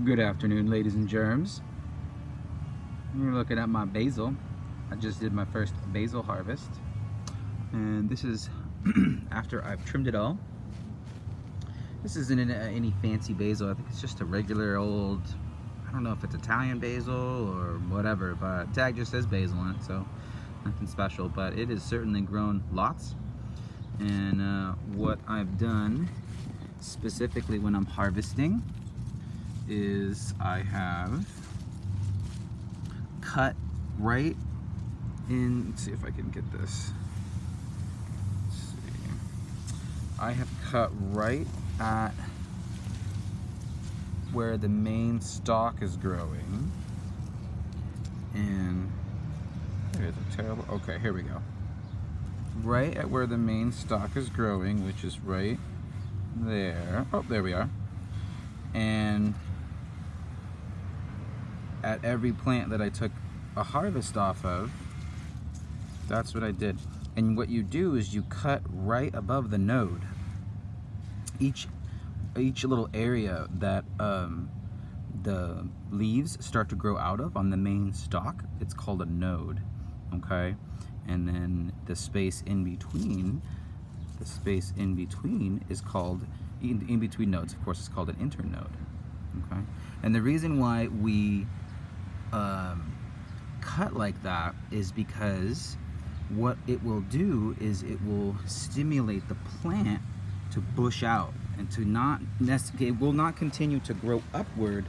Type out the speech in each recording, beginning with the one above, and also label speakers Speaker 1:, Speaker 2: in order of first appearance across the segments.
Speaker 1: Good afternoon, ladies and germs. You're looking at my basil. I just did my first basil harvest, and this is after I've trimmed it all. This isn't any fancy basil. I think it's just a regular old, I don't know if it's Italian basil or whatever, but tag just says basil on it, so nothing special, but it has certainly grown lots. And what I've done specifically when I'm harvesting is I have cut right in, let's see if I can get this. Let's see. I have cut right at where the main stalk is growing. And there's a terrible, okay, here we go. Right at where the main stalk is growing, which is right there. Oh, there we are. And at every plant that I took a harvest off of, that's what I did. And what you do is you cut right above the node. Each little area that the leaves start to grow out of on the main stalk, it's called a node, okay? And then the space in between is called, in between nodes, of course, it's called an internode, okay? And the reason why we cut like that is because what it will do is it will stimulate the plant to bush out and to not necessarily, it will not continue to grow upward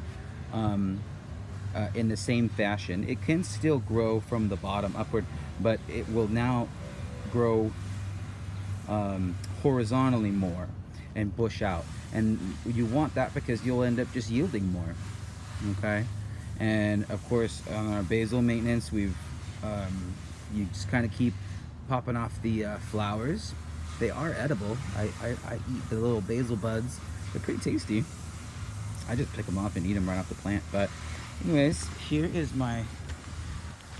Speaker 1: in the same fashion. It can still grow from the bottom upward, but it will now grow horizontally more and bush out. And you want that because you'll end up just yielding more, okay? And of course, on our basil maintenance, we've you just kind of keep popping off the flowers. They are edible. I eat the little basil buds. They're pretty tasty. I just pick them off and eat them right off the plant. But anyways, here's my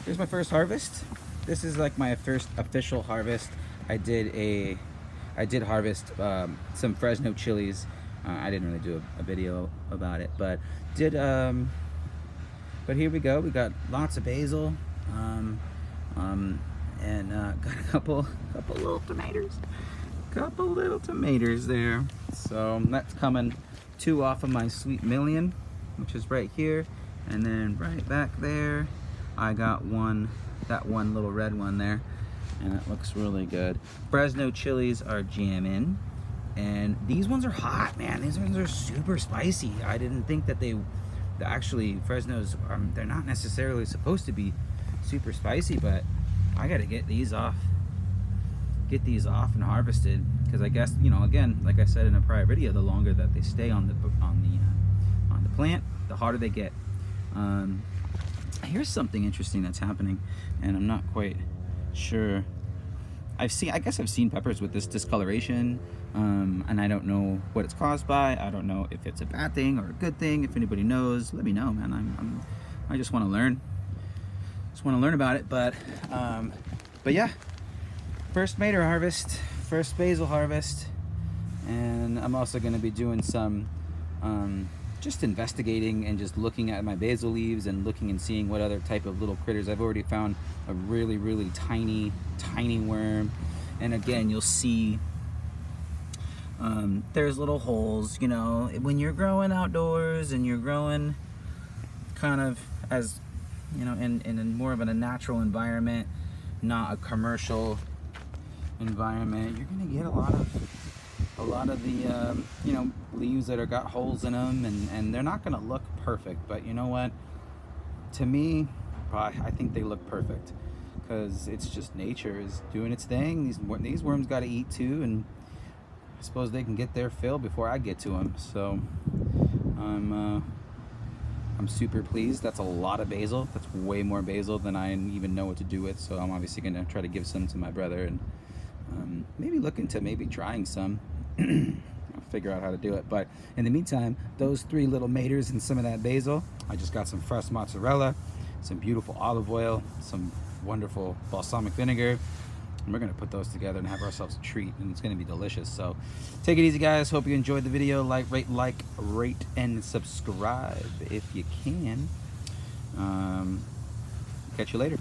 Speaker 1: first harvest. This is like my first official harvest. I did harvest some Fresno chilies. I didn't really do a video about it, but did but here we go. We got lots of basil, and got a couple little tomatoes there. So that's coming 2 off of my Sweet Million, which is right here, and then right back there I got that one little red one there, and it looks really good. Fresno chilies are jamming, and these ones are hot, man. These ones are super spicy. I didn't think that actually Fresnos, they're not necessarily supposed to be super spicy, but I gotta get these off and harvested, because I guess, you know, again, like I said in a prior video, the longer that they stay on the plant, the harder they get. Here's something interesting that's happening, and I'm not quite sure. I guess I've seen peppers with this discoloration, and I don't know what it's caused by. I don't know if it's a bad thing or a good thing. If anybody knows, let me know, man. I just want to learn. Just want to learn about it. But yeah, first tomato harvest, first basil harvest, and I'm also going to be doing some just investigating and just looking at my basil leaves and looking and seeing what other type of little critters. I've already found a really tiny worm, and again, you'll see there's little holes, you know, when you're growing outdoors and you're growing kind of, as you know, in more of a natural environment, not a commercial environment, you're gonna get a lot of the you know, leaves that are got holes in them, and they're not gonna look perfect, but you know what, to me, I think they look perfect, because it's just nature is doing its thing. These worms got to eat too, and I suppose they can get their fill before I get to them. So I'm super pleased. That's a lot of basil. That's way more basil than I even know what to do with. So I'm obviously gonna try to give some to my brother, and maybe look into trying some. I'll figure out how to do it. But in the meantime, those 3 little maters and some of that basil, I just got some fresh mozzarella, some beautiful olive oil, some wonderful balsamic vinegar, And we're gonna put those together and have ourselves a treat, and it's gonna be delicious. So take it easy, guys. Hope you enjoyed the video. Like, rate, and subscribe if you can. Catch you later.